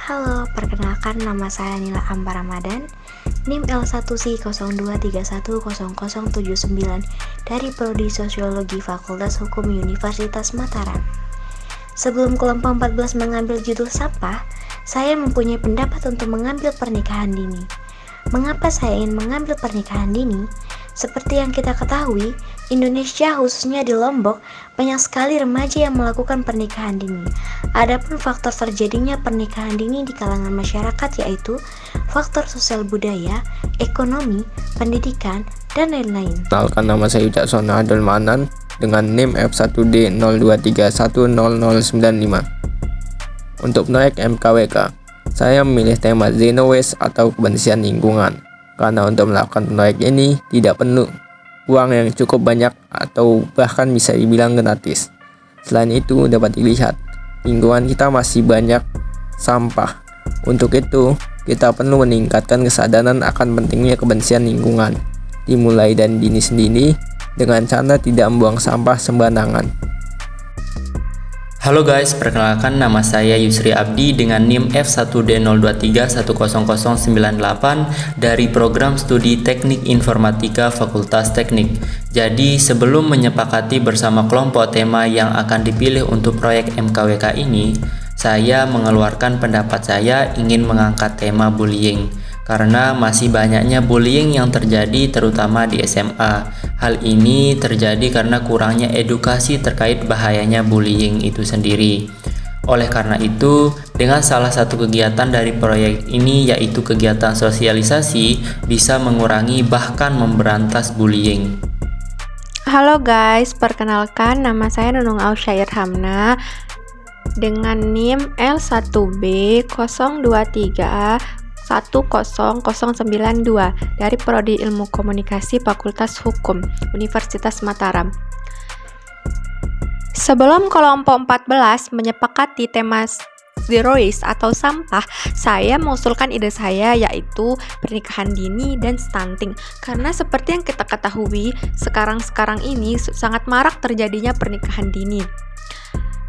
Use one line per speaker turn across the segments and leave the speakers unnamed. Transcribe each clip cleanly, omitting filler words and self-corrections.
Halo, perkenalkan nama saya Nila Amba Ramadan, NIM L1C0231000079 dari Prodi Sosiologi Fakultas Hukum Universitas Mataram. Sebelum kelompok 14 mengambil judul sampah, saya mempunyai pendapat untuk mengambil pernikahan dini. Mengapa saya ingin mengambil pernikahan dini? Seperti yang kita ketahui, Indonesia khususnya di Lombok banyak sekali remaja yang melakukan pernikahan dini. Adapun faktor terjadinya pernikahan dini di kalangan masyarakat yaitu faktor sosial budaya, ekonomi, pendidikan, dan lain-lain.
Kenalkan, nama saya Wicaksono Abdul Manan dengan NIM F1D02310095. Untuk proyek MKWK, saya memilih tema Zero Waste atau kebersihan lingkungan karena untuk melakukan proyek ini tidak perlu uang yang cukup banyak atau bahkan bisa dibilang gratis. Selain itu, dapat dilihat lingkungan kita masih banyak sampah. Untuk itu, kita perlu meningkatkan kesadaran akan pentingnya kebersihan lingkungan, dimulai dari diri sendiri dengan cara tidak membuang sampah sembarangan.
Halo guys, perkenalkan nama saya Yusri Abdi dengan NIM F1D02310098 dari Program Studi Teknik Informatika Fakultas Teknik. Jadi sebelum menyepakati bersama kelompok tema yang akan dipilih untuk proyek MKWK ini, saya mengeluarkan pendapat saya ingin mengangkat tema bullying. Karena masih banyaknya bullying yang terjadi terutama di SMA. Hal ini terjadi karena kurangnya edukasi terkait bahayanya bullying itu sendiri. Oleh karena itu, dengan salah satu kegiatan dari proyek ini yaitu kegiatan sosialisasi bisa mengurangi bahkan memberantas bullying.
Halo guys, perkenalkan nama saya Nunung Ausyair Hamna dengan NIM L1B023100092 dari Prodi Ilmu Komunikasi Fakultas Hukum Universitas Mataram. Sebelum kelompok 14 menyepakati tema Zero Waste atau sampah, saya mengusulkan ide saya yaitu pernikahan dini dan stunting. Karena seperti yang kita ketahui, sekarang ini sangat marak terjadinya pernikahan dini,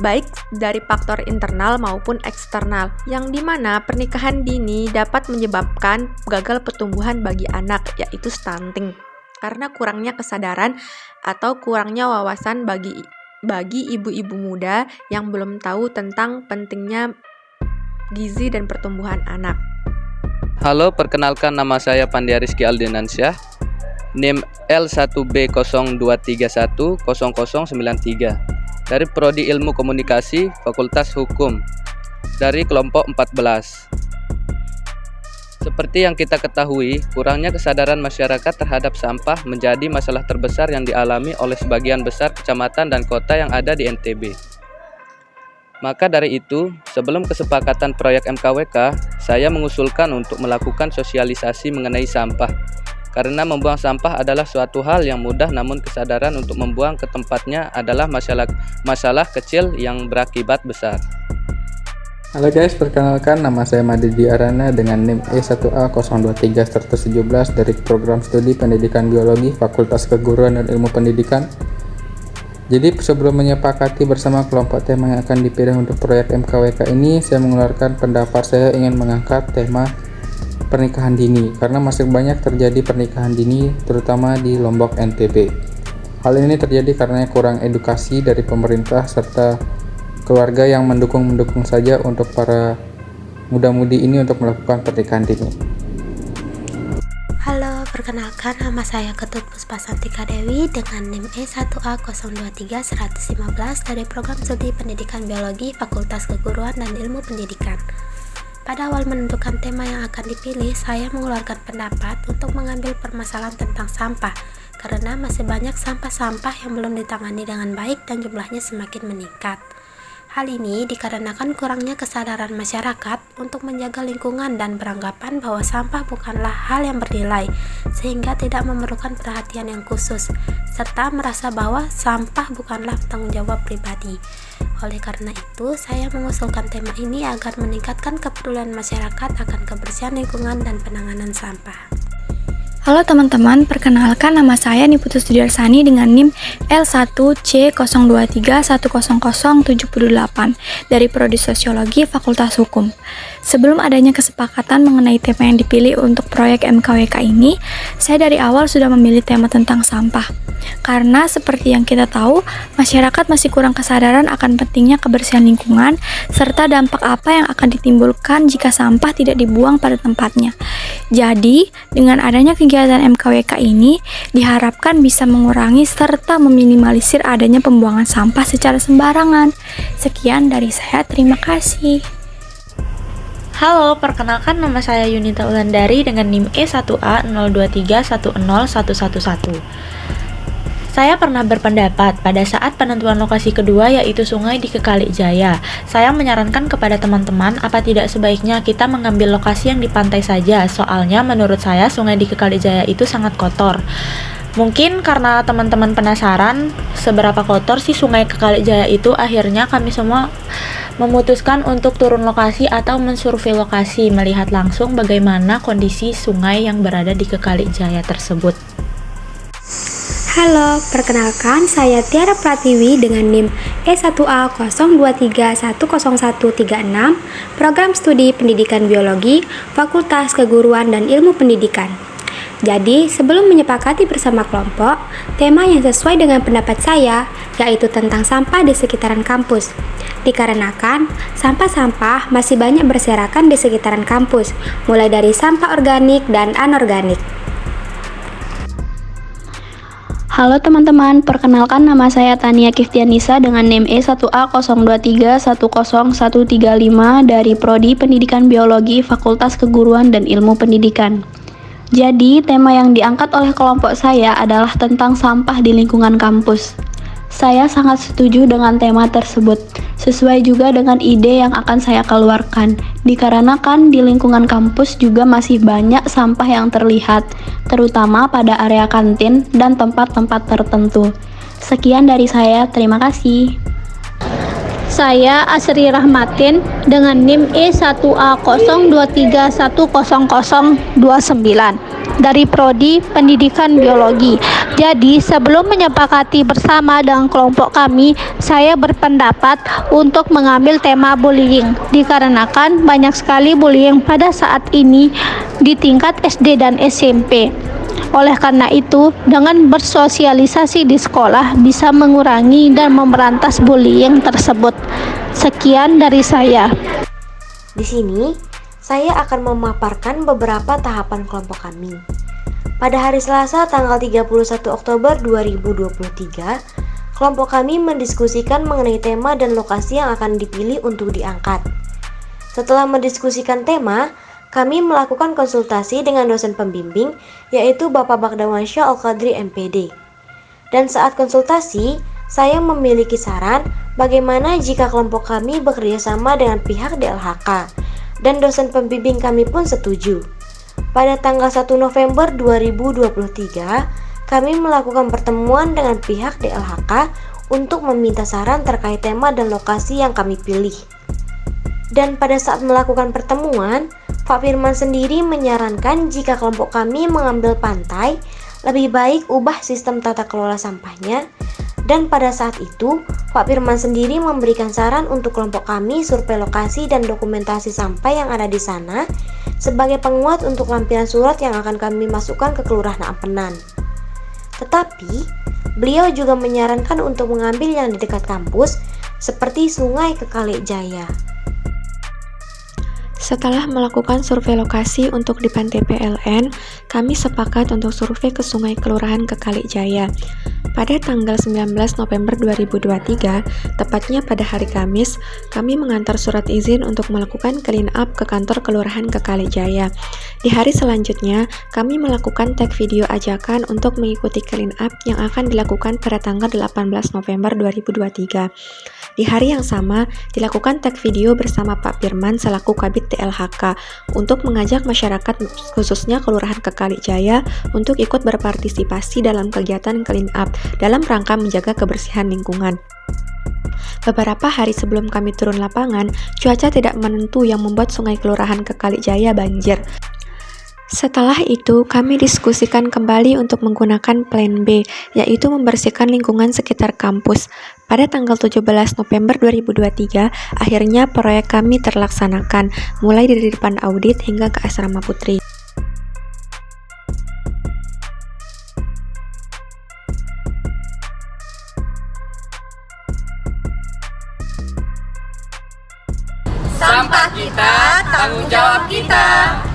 baik dari faktor internal maupun eksternal, yang dimana pernikahan dini dapat menyebabkan gagal pertumbuhan bagi anak, yaitu stunting, karena kurangnya kesadaran atau kurangnya wawasan bagi ibu-ibu muda yang belum tahu tentang pentingnya gizi dan pertumbuhan anak.
Halo, perkenalkan nama saya Pandia Rizky Aldinansyah, NIM L1B023100093 dari Prodi Ilmu Komunikasi Fakultas Hukum dari kelompok 14. Seperti yang kita ketahui, kurangnya kesadaran masyarakat terhadap sampah menjadi masalah terbesar yang dialami oleh sebagian besar kecamatan dan kota yang ada di NTB. Maka dari itu, sebelum kesepakatan proyek MKWK, saya mengusulkan untuk melakukan sosialisasi mengenai sampah. Karena membuang sampah adalah suatu hal yang mudah, namun kesadaran untuk membuang ke tempatnya adalah masalah kecil yang berakibat besar.
Halo guys, perkenalkan nama saya Madidi Arana dengan NIM E1A023-117 dari Program Studi Pendidikan Biologi Fakultas Keguruan dan Ilmu Pendidikan. Jadi sebelum menyepakati bersama kelompok tema yang akan dipilih untuk proyek MKWK ini, saya mengeluarkan pendapat saya ingin mengangkat tema pernikahan dini karena masih banyak terjadi pernikahan dini terutama di Lombok NTB. Hal ini terjadi karena kurang edukasi dari pemerintah serta keluarga yang mendukung saja untuk para muda-mudi ini untuk melakukan pernikahan dini.
Halo, perkenalkan nama saya Ketut Puspasantika Dewi dengan NIM E1A023-115 dari Program Studi Pendidikan Biologi Fakultas Keguruan dan Ilmu Pendidikan. Pada awal menentukan tema yang akan dipilih, saya mengeluarkan pendapat untuk mengambil permasalahan tentang sampah, karena masih banyak sampah-sampah yang belum ditangani dengan baik dan jumlahnya semakin meningkat. Hal ini dikarenakan kurangnya kesadaran masyarakat untuk menjaga lingkungan dan beranggapan bahwa sampah bukanlah hal yang bernilai, sehingga tidak memerlukan perhatian yang khusus, serta merasa bahwa sampah bukanlah tanggung jawab pribadi. Oleh karena itu, saya mengusulkan tema ini agar meningkatkan kepedulian masyarakat akan kebersihan lingkungan dan penanganan sampah.
Halo teman-teman, perkenalkan nama saya Niputu Sudiarsani dengan NIM L1C02310078 dari Prodi Sosiologi Fakultas Hukum. Sebelum adanya kesepakatan mengenai tema yang dipilih untuk proyek MKWK ini, saya dari awal sudah memilih tema tentang sampah. Karena seperti yang kita tahu, masyarakat masih kurang kesadaran akan pentingnya kebersihan lingkungan serta dampak apa yang akan ditimbulkan jika sampah tidak dibuang pada tempatnya. Jadi, dengan adanya kegiatan MKWK ini diharapkan bisa mengurangi serta meminimalisir adanya pembuangan sampah secara sembarangan. Sekian dari saya, terima kasih.
Halo, perkenalkan nama saya Yunita Ulandari dengan NIM E1A02310111. Saya pernah berpendapat pada saat penentuan lokasi kedua yaitu sungai di Kekalikjaya. Saya menyarankan kepada teman-teman apa tidak sebaiknya kita mengambil lokasi yang di pantai saja. Soalnya menurut saya sungai di Kekalikjaya itu sangat kotor. Mungkin karena teman-teman penasaran seberapa kotor sih sungai Kekalikjaya itu, akhirnya kami semua memutuskan untuk turun lokasi atau mensurvei lokasi, melihat langsung bagaimana kondisi sungai yang berada di Kekalikjaya tersebut.
Halo, perkenalkan saya Tiara Pratiwi dengan NIM E1A02310136, Program Studi Pendidikan Biologi, Fakultas Keguruan dan Ilmu Pendidikan. Jadi, sebelum menyepakati bersama kelompok, tema yang sesuai dengan pendapat saya, yaitu tentang sampah di sekitaran kampus. Dikarenakan, sampah-sampah masih banyak berserakan di sekitaran kampus, mulai dari sampah organik dan anorganik.
Halo teman-teman, perkenalkan nama saya Tania Kiftianisa dengan NIM E1A02310135 dari Prodi Pendidikan Biologi Fakultas Keguruan dan Ilmu Pendidikan. Jadi, tema yang diangkat oleh kelompok saya adalah tentang sampah di lingkungan kampus. Saya sangat setuju dengan tema tersebut, sesuai juga dengan ide yang akan saya keluarkan, dikarenakan di lingkungan kampus juga masih banyak sampah yang terlihat, terutama pada area kantin dan tempat-tempat tertentu. Sekian dari saya, terima kasih.
Saya Asri Rahmatin dengan NIM E1A02310029 dari Prodi Pendidikan Biologi. Jadi, sebelum menyepakati bersama dengan kelompok kami, saya berpendapat untuk mengambil tema bullying, dikarenakan banyak sekali bullying pada saat ini di tingkat SD dan SMP. Oleh karena itu, dengan bersosialisasi di sekolah bisa mengurangi dan memberantas bullying tersebut. Sekian dari saya.
Di sini, saya akan memaparkan beberapa tahapan kelompok kami. Pada hari Selasa tanggal 31 Oktober 2023, kelompok kami mendiskusikan mengenai tema dan lokasi yang akan dipilih untuk diangkat. Setelah mendiskusikan tema, kami melakukan konsultasi dengan dosen pembimbing, yaitu Bapak Bagdawansyah Al-Qadri MPD. Dan saat konsultasi, saya memiliki saran bagaimana jika kelompok kami bekerja sama dengan pihak DLHK, dan dosen pembimbing kami pun setuju. Pada tanggal 1 November 2023, kami melakukan pertemuan dengan pihak DLHK untuk meminta saran terkait tema dan lokasi yang kami pilih. Dan pada saat melakukan pertemuan, Pak Firman sendiri menyarankan jika kelompok kami mengambil pantai, lebih baik ubah sistem tata kelola sampahnya. Dan pada saat itu, Pak Firman sendiri memberikan saran untuk kelompok kami survei lokasi dan dokumentasi sampah yang ada di sana sebagai penguat untuk lampiran surat yang akan kami masukkan ke Kelurahan Ampenan. Tetapi, beliau juga menyarankan untuk mengambil yang di dekat kampus seperti Sungai Kekalikjaya.
Setelah melakukan survei lokasi untuk di Pantai PLN, kami sepakat untuk survei ke Sungai Kelurahan Kekalikjaya. Pada tanggal 19 November 2023, tepatnya pada hari Kamis, kami mengantar surat izin untuk melakukan clean up ke kantor Kelurahan Kekalikjaya. Di hari selanjutnya, kami melakukan tag video ajakan untuk mengikuti clean up yang akan dilakukan pada tanggal 18 November 2023. Di hari yang sama, dilakukan tag video bersama Pak Firman selaku Kabid DLHK untuk mengajak masyarakat khususnya Kelurahan Kekalikjaya untuk ikut berpartisipasi dalam kegiatan clean up dalam rangka menjaga kebersihan lingkungan. Beberapa hari sebelum kami turun lapangan, cuaca tidak menentu yang membuat Sungai Kelurahan Kekalikjaya banjir. Setelah itu, kami diskusikan kembali untuk menggunakan plan B, yaitu membersihkan lingkungan sekitar kampus. Pada tanggal 17 November 2023, akhirnya proyek kami terlaksanakan, mulai dari depan audit hingga ke asrama putri.
Sampah kita, tanggung jawab kita.